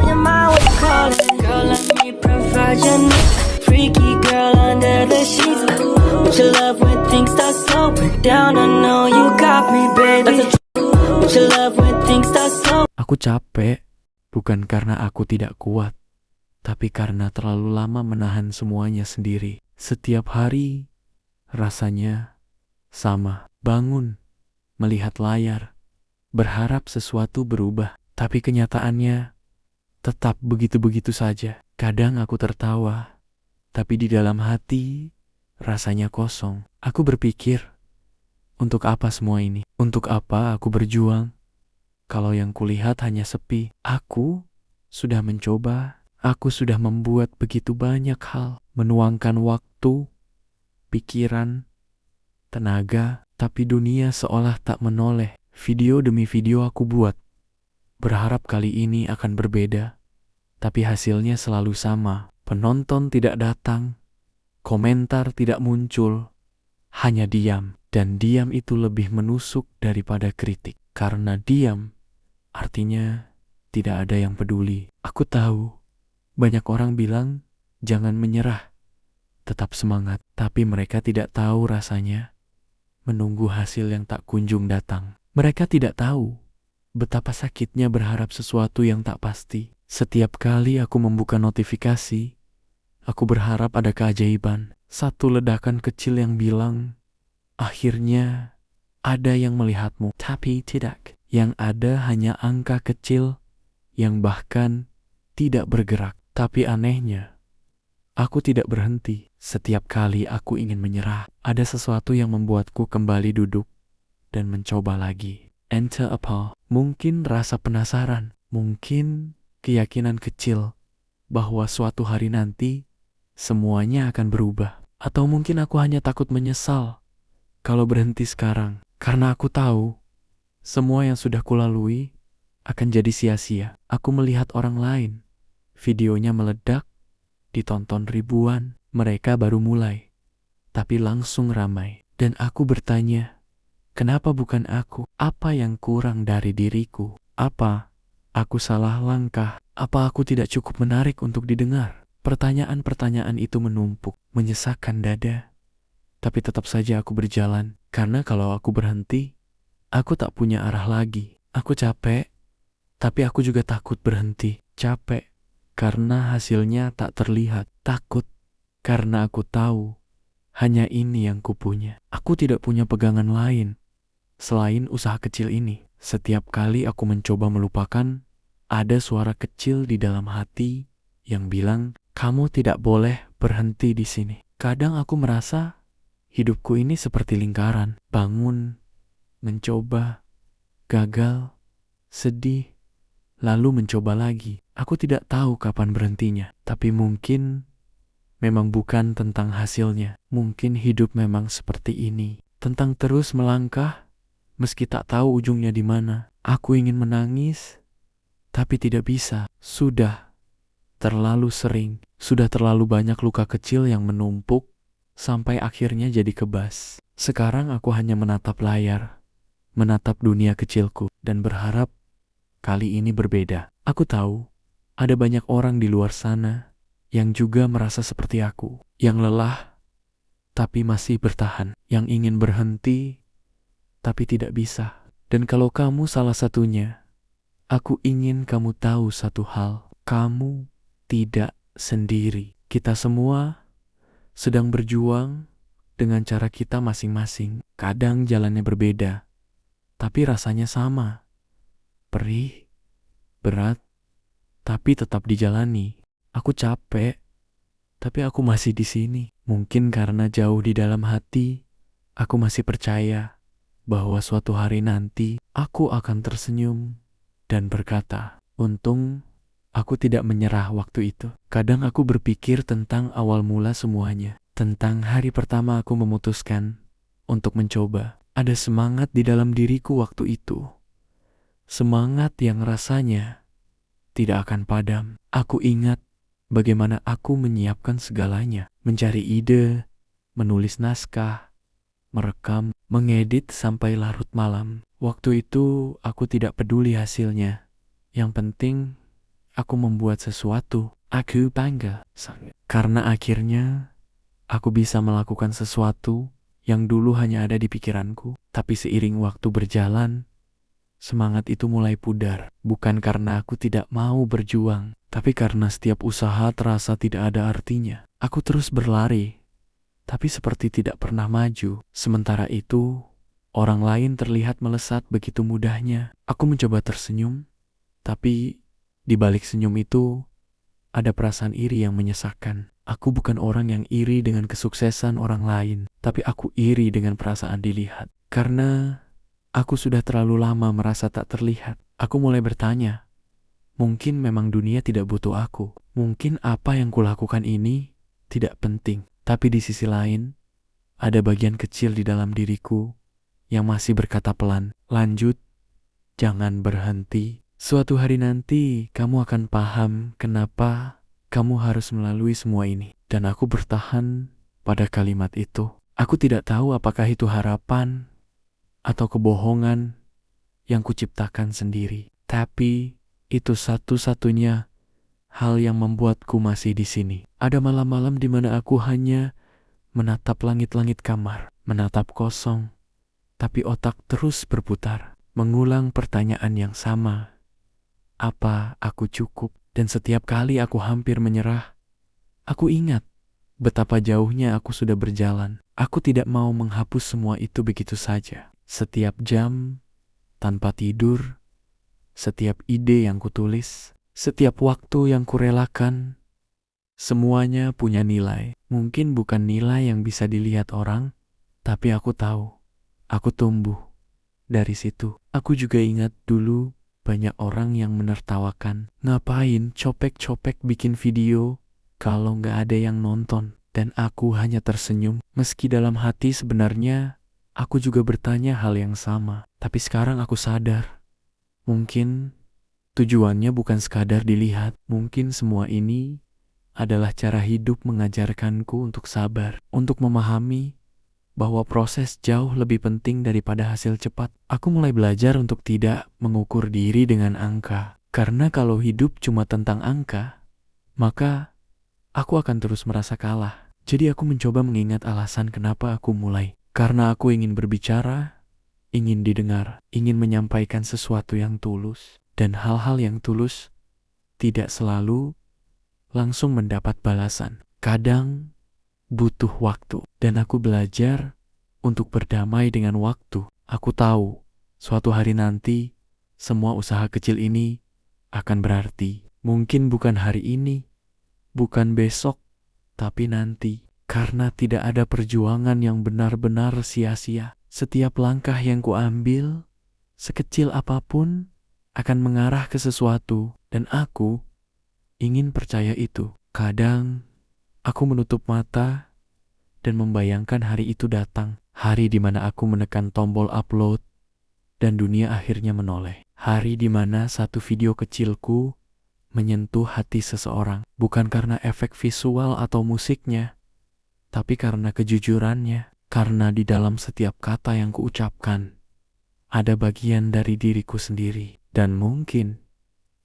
your mind when you call it. Girl, let me provide your needs. Freaky girl under the sheets. With your love when things start slowing down. I know you got me, baby. With your love when things start slow. Aku capek, bukan karena aku tidak kuat, tapi karena terlalu lama menahan semuanya sendiri. Setiap hari rasanya sama. Bangun, melihat layar, berharap sesuatu berubah, tapi kenyataannya tetap begitu-begitu saja. Kadang aku tertawa, tapi di dalam hati rasanya kosong. Aku berpikir, untuk apa semua ini? Untuk apa aku berjuang kalau yang kulihat hanya sepi? Aku sudah mencoba, aku sudah membuat begitu banyak hal, menuangkan waktu, pikiran, tenaga, tapi dunia seolah tak menoleh. Video demi video aku buat, berharap kali ini akan berbeda, tapi hasilnya selalu sama. Penonton tidak datang, komentar tidak muncul, hanya diam. Dan diam itu lebih menusuk daripada kritik. Karena diam, artinya tidak ada yang peduli. Aku tahu, banyak orang bilang, jangan menyerah, tetap semangat. Tapi mereka tidak tahu rasanya menunggu hasil yang tak kunjung datang. Mereka tidak tahu betapa sakitnya berharap sesuatu yang tak pasti. Setiap kali aku membuka notifikasi, aku berharap ada keajaiban. Satu ledakan kecil yang bilang, akhirnya ada yang melihatmu. Tapi tidak. Yang ada hanya angka kecil yang bahkan tidak bergerak. Tapi anehnya, aku tidak berhenti. Setiap kali aku ingin menyerah, ada sesuatu yang membuatku kembali duduk dan mencoba lagi. Enter apa? Mungkin rasa penasaran, mungkin keyakinan kecil bahwa suatu hari nanti semuanya akan berubah. Atau mungkin aku hanya takut menyesal kalau berhenti sekarang, karena aku tahu semua yang sudah kulalui akan jadi sia-sia. Aku melihat orang lain, videonya meledak, ditonton ribuan. Mereka baru mulai, tapi langsung ramai. Dan aku bertanya, kenapa bukan aku? Apa yang kurang dari diriku? Apa aku salah langkah? Apa aku tidak cukup menarik untuk didengar? Pertanyaan-pertanyaan itu menumpuk, menyesakkan dada. Tapi tetap saja aku berjalan, karena kalau aku berhenti, aku tak punya arah lagi. Aku capek, tapi aku juga takut berhenti. Capek, karena hasilnya tak terlihat. Takut, karena aku tahu, hanya ini yang kupunya. Aku tidak punya pegangan lain selain usaha kecil ini. Setiap kali aku mencoba melupakan, ada suara kecil di dalam hati yang bilang, kamu tidak boleh berhenti di sini. Kadang aku merasa hidupku ini seperti lingkaran. Bangun, mencoba, gagal, sedih, lalu mencoba lagi. Aku tidak tahu kapan berhentinya, tapi mungkin memang bukan tentang hasilnya. Mungkin hidup memang seperti ini, tentang terus melangkah meski tak tahu ujungnya di mana. Aku ingin menangis, tapi tidak bisa. Sudah terlalu sering, sudah terlalu banyak luka kecil yang menumpuk sampai akhirnya jadi kebas. Sekarang aku hanya menatap layar, menatap dunia kecilku, dan berharap kali ini berbeda. Aku tahu ada banyak orang di luar sana yang juga merasa seperti aku, yang lelah tapi masih bertahan, yang ingin berhenti tapi tidak bisa. Dan kalau kamu salah satunya, aku ingin kamu tahu satu hal, kamu tidak sendiri. Kita semua sedang berjuang dengan cara kita masing-masing. Kadang jalannya berbeda, tapi rasanya sama. Perih, berat, tapi tetap dijalani. Aku capek, tapi aku masih di sini. Mungkin karena jauh di dalam hati, aku masih percaya bahwa suatu hari nanti aku akan tersenyum dan berkata, untung aku tidak menyerah waktu itu. Kadang aku berpikir tentang awal mula semuanya, tentang hari pertama aku memutuskan untuk mencoba. Ada semangat di dalam diriku waktu itu, semangat yang rasanya tidak akan padam. Aku ingat bagaimana aku menyiapkan segalanya, mencari ide, menulis naskah, merekam, mengedit sampai larut malam. Waktu itu aku tidak peduli hasilnya. Yang penting aku membuat sesuatu, aku bangga. Karena akhirnya aku bisa melakukan sesuatu yang dulu hanya ada di pikiranku. Tapi seiring waktu berjalan, semangat itu mulai pudar. Bukan karena aku tidak mau berjuang, tapi karena setiap usaha terasa tidak ada artinya. Aku terus berlari, tapi seperti tidak pernah maju. Sementara itu, orang lain terlihat melesat begitu mudahnya. Aku mencoba tersenyum, tapi di balik senyum itu ada perasaan iri yang menyesakkan. Aku bukan orang yang iri dengan kesuksesan orang lain, tapi aku iri dengan perasaan dilihat. Karena aku sudah terlalu lama merasa tak terlihat. Aku mulai bertanya, mungkin memang dunia tidak butuh aku. Mungkin apa yang kulakukan ini tidak penting. Tapi di sisi lain, ada bagian kecil di dalam diriku yang masih berkata pelan, lanjut, jangan berhenti. Suatu hari nanti kamu akan paham kenapa kamu harus melalui semua ini. Dan aku bertahan pada kalimat itu. Aku tidak tahu apakah itu harapan atau kebohongan yang kuciptakan sendiri. Tapi itu satu-satunya hal yang membuatku masih di sini. Ada malam-malam di mana aku hanya menatap langit-langit kamar, menatap kosong, tapi otak terus berputar, mengulang pertanyaan yang sama. Apa aku cukup? Dan setiap kali aku hampir menyerah, aku ingat betapa jauhnya aku sudah berjalan. Aku tidak mau menghapus semua itu begitu saja. Setiap jam tanpa tidur, setiap ide yang kutulis, setiap waktu yang kurelakan, semuanya punya nilai. Mungkin bukan nilai yang bisa dilihat orang, tapi aku tahu, aku tumbuh dari situ. Aku juga ingat dulu banyak orang yang menertawakan. Ngapain copek-copek bikin video kalau nggak ada yang nonton? Dan aku hanya tersenyum. Meski dalam hati sebenarnya aku juga bertanya hal yang sama. Tapi sekarang aku sadar, mungkin tujuannya bukan sekadar dilihat. Mungkin semua ini adalah cara hidup mengajarkanku untuk sabar, untuk memahami bahwa proses jauh lebih penting daripada hasil cepat. Aku mulai belajar untuk tidak mengukur diri dengan angka. Karena kalau hidup cuma tentang angka, maka aku akan terus merasa kalah. Jadi aku mencoba mengingat alasan kenapa aku mulai. Karena aku ingin berbicara, ingin didengar, ingin menyampaikan sesuatu yang tulus. Dan hal-hal yang tulus tidak selalu langsung mendapat balasan. Kadang butuh waktu, dan aku belajar untuk berdamai dengan waktu. Aku tahu suatu hari nanti semua usaha kecil ini akan berarti. Mungkin bukan hari ini, bukan besok, tapi nanti. Karena tidak ada perjuangan yang benar-benar sia-sia. Setiap langkah yang kuambil, sekecil apapun, akan mengarah ke sesuatu, dan aku ingin percaya itu. Kadang aku menutup mata dan membayangkan hari itu datang. Hari di mana aku menekan tombol upload dan dunia akhirnya menoleh. Hari di mana satu video kecilku menyentuh hati seseorang. Bukan karena efek visual atau musiknya, tapi karena kejujurannya. Karena di dalam setiap kata yang kuucapkan, ada bagian dari diriku sendiri. Dan mungkin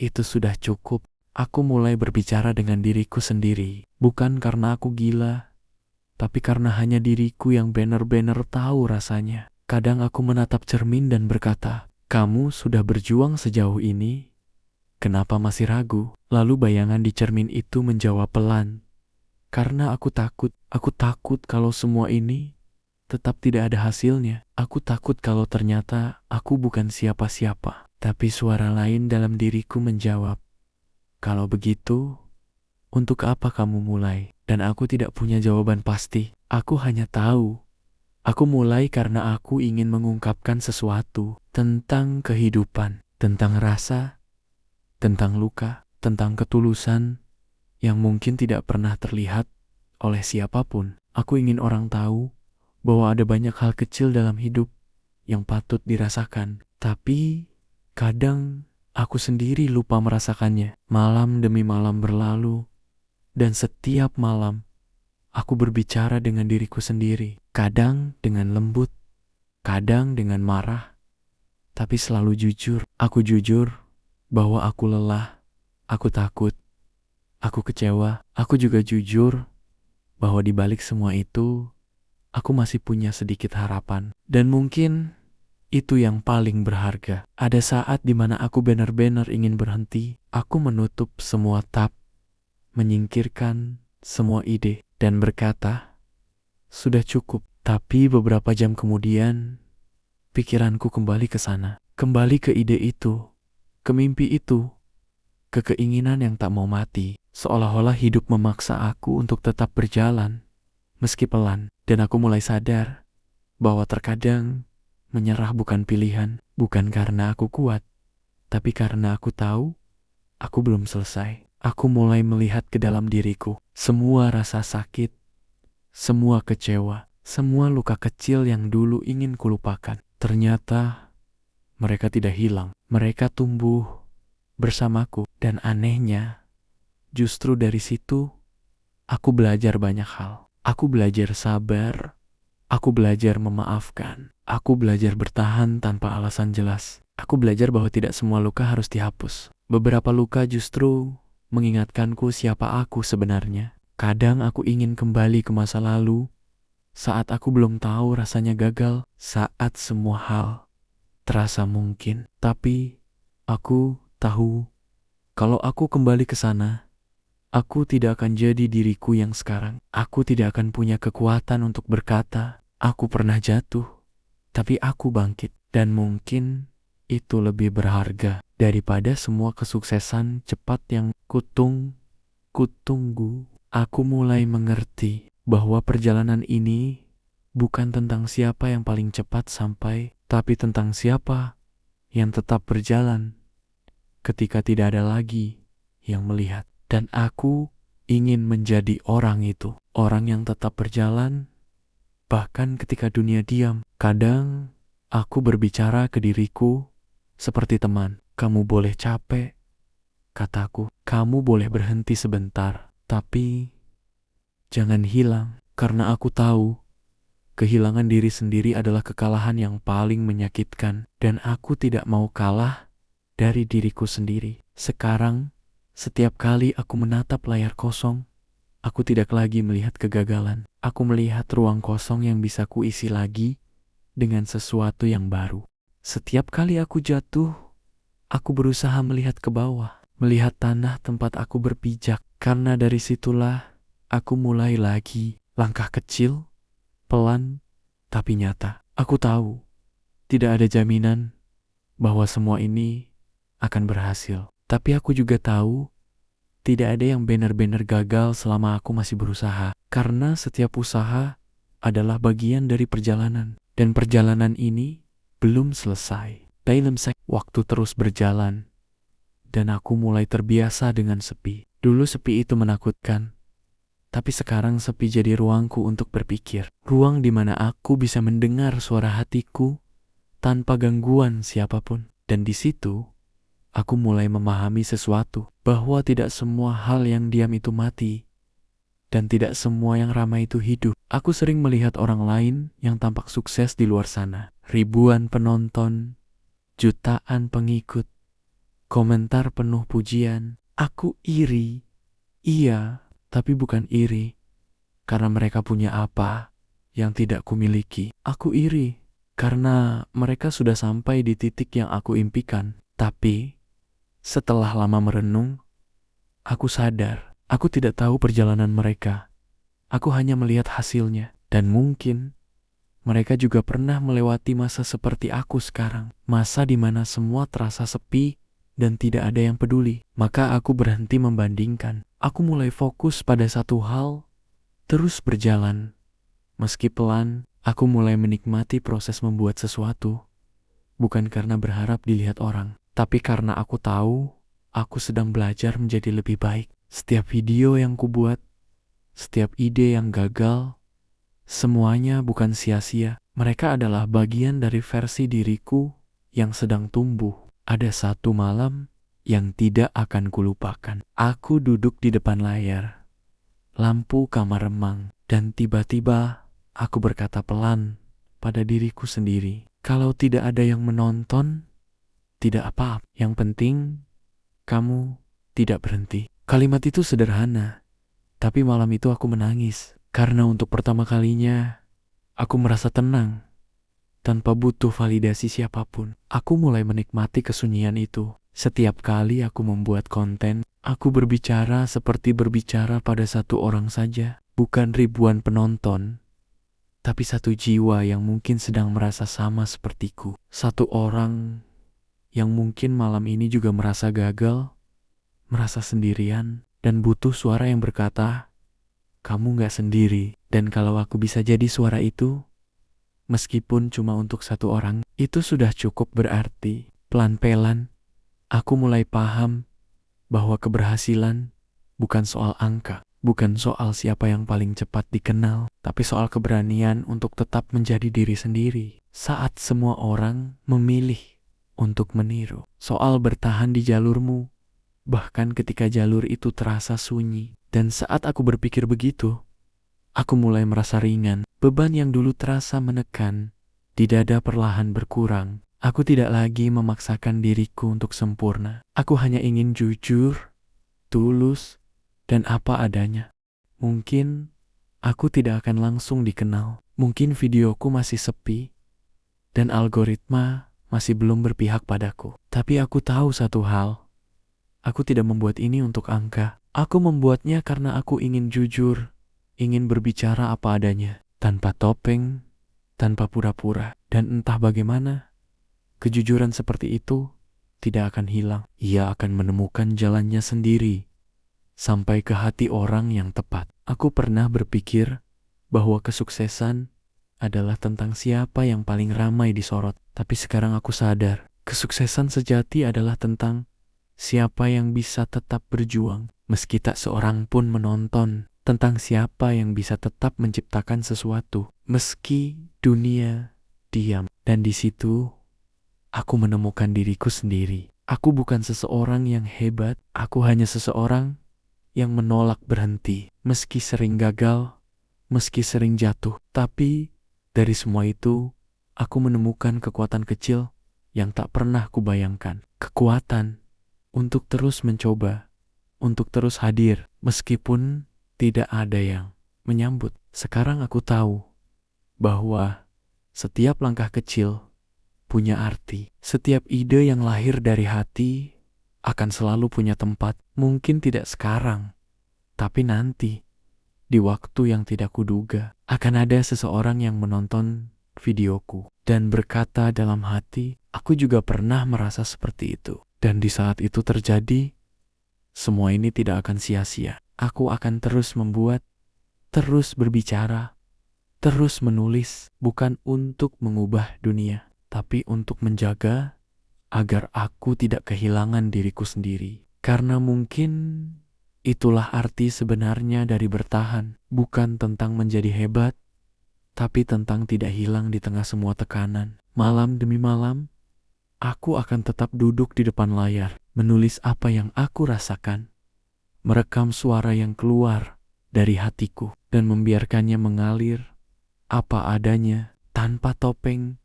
itu sudah cukup. Aku mulai berbicara dengan diriku sendiri. Bukan karena aku gila, tapi karena hanya diriku yang benar-benar tahu rasanya. Kadang aku menatap cermin dan berkata, kamu sudah berjuang sejauh ini, kenapa masih ragu? Lalu bayangan di cermin itu menjawab pelan, karena aku takut kalau semua ini tetap tidak ada hasilnya. Aku takut kalau ternyata aku bukan siapa-siapa. Tapi suara lain dalam diriku menjawab, kalau begitu, untuk apa kamu mulai? Dan aku tidak punya jawaban pasti. Aku hanya tahu, aku mulai karena aku ingin mengungkapkan sesuatu tentang kehidupan, tentang rasa, tentang luka, tentang ketulusan yang mungkin tidak pernah terlihat oleh siapapun. Aku ingin orang tahu bahwa ada banyak hal kecil dalam hidup yang patut dirasakan. Tapi kadang aku sendiri lupa merasakannya. Malam demi malam berlalu, dan setiap malam aku berbicara dengan diriku sendiri. Kadang dengan lembut, kadang dengan marah, tapi selalu jujur. Aku jujur bahwa aku lelah, Aku takut, aku kecewa, aku juga jujur bahwa di balik semua itu, aku masih punya sedikit harapan. Dan mungkin itu yang paling berharga. Ada saat di mana aku benar-benar ingin berhenti. Aku menutup semua tab, menyingkirkan semua ide, dan berkata, sudah cukup. Tapi beberapa jam kemudian, pikiranku kembali ke sana. Kembali ke ide itu, ke mimpi itu, ke keinginan yang tak mau mati. Seolah-olah hidup memaksa aku untuk tetap berjalan, meski pelan. Dan aku mulai sadar bahwa terkadang menyerah bukan pilihan, bukan karena aku kuat, tapi karena aku tahu aku belum selesai. Aku mulai melihat ke dalam diriku, semua rasa sakit, semua kecewa, semua luka kecil yang dulu ingin kulupakan. Ternyata mereka tidak hilang, mereka tumbuh bersamaku. Dan anehnya, justru dari situ aku belajar banyak hal. Aku belajar sabar, aku belajar memaafkan, aku belajar bertahan tanpa alasan jelas. Aku belajar bahwa tidak semua luka harus dihapus. Beberapa luka justru mengingatkanku siapa aku sebenarnya. Kadang aku ingin kembali ke masa lalu, saat aku belum tahu rasanya gagal, saat semua hal terasa mungkin. Tapi aku tahu kalau aku kembali ke sana, aku tidak akan jadi diriku yang sekarang. Aku tidak akan punya kekuatan untuk berkata, aku pernah jatuh, tapi aku bangkit. Dan mungkin itu lebih berharga daripada semua kesuksesan cepat yang kutunggu. Aku mulai mengerti bahwa perjalanan ini bukan tentang siapa yang paling cepat sampai, tapi tentang siapa yang tetap berjalan ketika tidak ada lagi yang melihat. Dan aku ingin menjadi orang itu, orang yang tetap berjalan bahkan ketika dunia diam. Kadang aku berbicara ke diriku seperti teman. Kamu boleh capek, kataku. Kamu boleh berhenti sebentar, tapi jangan hilang. Karena aku tahu kehilangan diri sendiri adalah kekalahan yang paling menyakitkan. Dan aku tidak mau kalah dari diriku sendiri. Sekarang, setiap kali aku menatap layar kosong, aku tidak lagi melihat kegagalan. Aku melihat ruang kosong yang bisa kuisi lagi dengan sesuatu yang baru. Setiap kali aku jatuh, aku berusaha melihat ke bawah, melihat tanah tempat aku berpijak. Karena dari situlah aku mulai lagi. Langkah kecil, pelan, tapi nyata. Aku tahu tidak ada jaminan bahwa semua ini akan berhasil. Tapi aku juga tahu tidak ada yang benar-benar gagal selama aku masih berusaha. Karena setiap usaha adalah bagian dari perjalanan. Dan perjalanan ini belum selesai. Dalam waktu terus berjalan. Dan aku mulai terbiasa dengan sepi. Dulu sepi itu menakutkan. Tapi sekarang sepi jadi ruangku untuk berpikir. Ruang di mana aku bisa mendengar suara hatiku tanpa gangguan siapapun. Dan di situ, aku mulai memahami sesuatu, bahwa tidak semua hal yang diam itu mati, dan tidak semua yang ramai itu hidup. Aku sering melihat orang lain yang tampak sukses di luar sana. Ribuan penonton, jutaan pengikut, komentar penuh pujian. Aku iri, iya, tapi bukan iri karena mereka punya apa yang tidak kumiliki. Aku iri karena mereka sudah sampai di titik yang aku impikan. Tapi setelah lama merenung, aku sadar aku tidak tahu perjalanan mereka. Aku hanya melihat hasilnya. Dan mungkin mereka juga pernah melewati masa seperti aku sekarang. Masa di mana semua terasa sepi dan tidak ada yang peduli. Maka aku berhenti membandingkan. Aku mulai fokus pada satu hal, terus berjalan. Meski pelan, aku mulai menikmati proses membuat sesuatu. Bukan karena berharap dilihat orang, tapi karena aku tahu aku sedang belajar menjadi lebih baik. Setiap video yang kubuat, setiap ide yang gagal, semuanya bukan sia-sia. Mereka adalah bagian dari versi diriku yang sedang tumbuh. Ada satu malam yang tidak akan kulupakan. Aku duduk di depan layar, lampu kamar remang, dan tiba-tiba aku berkata pelan pada diriku sendiri, kalau tidak ada yang menonton, tidak apa-apa. Yang penting, kamu tidak berhenti. Kalimat itu sederhana, tapi malam itu aku menangis. Karena untuk pertama kalinya, aku merasa tenang. Tanpa butuh validasi siapapun, aku mulai menikmati kesunyian itu. Setiap kali aku membuat konten, aku berbicara seperti berbicara pada satu orang saja. Bukan ribuan penonton, tapi satu jiwa yang mungkin sedang merasa sama sepertiku. Satu orang yang mungkin malam ini juga merasa gagal, merasa sendirian, dan butuh suara yang berkata, "Kamu gak sendiri." Dan kalau aku bisa jadi suara itu, meskipun cuma untuk satu orang, itu sudah cukup berarti. Pelan-pelan, aku mulai paham bahwa keberhasilan bukan soal angka, bukan soal siapa yang paling cepat dikenal, tapi soal keberanian untuk tetap menjadi diri sendiri saat semua orang memilih untuk meniru. Soal bertahan di jalurmu, bahkan ketika jalur itu terasa sunyi. Dan saat aku berpikir begitu, aku mulai merasa ringan. Beban yang dulu terasa menekan di dada perlahan berkurang. Aku tidak lagi memaksakan diriku untuk sempurna. Aku hanya ingin jujur, tulus, dan apa adanya. Mungkin aku tidak akan langsung dikenal. Mungkin videoku masih sepi, dan algoritma masih belum berpihak padaku. Tapi aku tahu satu hal. Aku tidak membuat ini untuk angka. Aku membuatnya karena aku ingin jujur, ingin berbicara apa adanya, tanpa topeng, tanpa pura-pura. Dan entah bagaimana, kejujuran seperti itu tidak akan hilang. Ia akan menemukan jalannya sendiri sampai ke hati orang yang tepat. Aku pernah berpikir bahwa kesuksesan adalah tentang siapa yang paling ramai disorot. Tapi sekarang aku sadar, kesuksesan sejati adalah tentang siapa yang bisa tetap berjuang meski tak seorang pun menonton. Tentang siapa yang bisa tetap menciptakan sesuatu meski dunia diam. Dan di situ aku menemukan diriku sendiri. Aku bukan seseorang yang hebat, aku hanya seseorang yang menolak berhenti. Meski sering gagal, meski sering jatuh. Tapi dari semua itu, aku menemukan kekuatan kecil yang tak pernah kubayangkan. Kekuatan untuk terus mencoba, untuk terus hadir, meskipun tidak ada yang menyambut. Sekarang aku tahu bahwa setiap langkah kecil punya arti. Setiap ide yang lahir dari hati akan selalu punya tempat. Mungkin tidak sekarang, tapi nanti, di waktu yang tidak kuduga, akan ada seseorang yang menonton videoku dan berkata dalam hati, "Aku juga pernah merasa seperti itu." Dan di saat itu terjadi, semua ini tidak akan sia-sia. Aku akan terus membuat, terus berbicara, terus menulis, bukan untuk mengubah dunia, tapi untuk menjaga agar aku tidak kehilangan diriku sendiri. Karena mungkin itulah arti sebenarnya dari bertahan, bukan tentang menjadi hebat, tapi tentang tidak hilang di tengah semua tekanan. Malam demi malam, aku akan tetap duduk di depan layar, menulis apa yang aku rasakan, merekam suara yang keluar dari hatiku, dan membiarkannya mengalir apa adanya, tanpa topeng,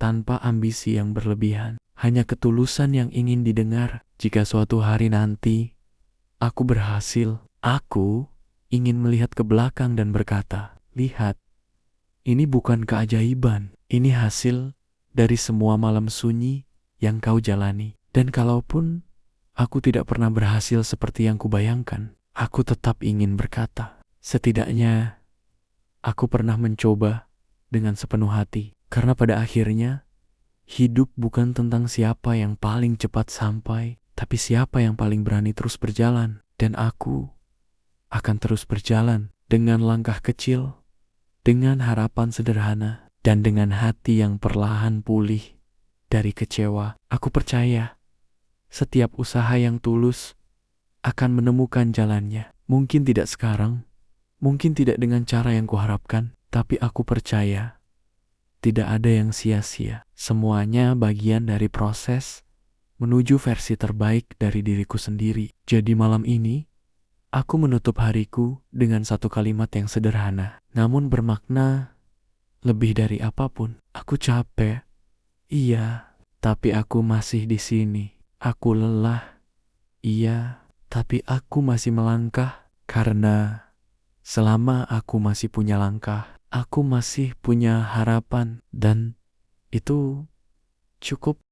tanpa ambisi yang berlebihan. Hanya ketulusan yang ingin didengar. Jika suatu hari nanti aku berhasil, aku ingin melihat ke belakang dan berkata, "Lihat, ini bukan keajaiban, ini hasil dari semua malam sunyi yang kau jalani." Dan kalaupun aku tidak pernah berhasil seperti yang kubayangkan, aku tetap ingin berkata, setidaknya aku pernah mencoba dengan sepenuh hati. Karena pada akhirnya, hidup bukan tentang siapa yang paling cepat sampai, tapi siapa yang paling berani terus berjalan. Dan aku akan terus berjalan dengan langkah kecil, dengan harapan sederhana, dan dengan hati yang perlahan pulih dari kecewa. Aku percaya setiap usaha yang tulus akan menemukan jalannya. Mungkin tidak sekarang, mungkin tidak dengan cara yang kuharapkan, tapi aku percaya tidak ada yang sia-sia. Semuanya bagian dari proses menuju versi terbaik dari diriku sendiri. Jadi malam ini, aku menutup hariku dengan satu kalimat yang sederhana, namun bermakna lebih dari apapun. Aku capek, iya, tapi aku masih di sini. Aku lelah, iya, Tapi aku masih melangkah karena selama aku masih punya langkah, aku masih punya harapan, dan itu cukup.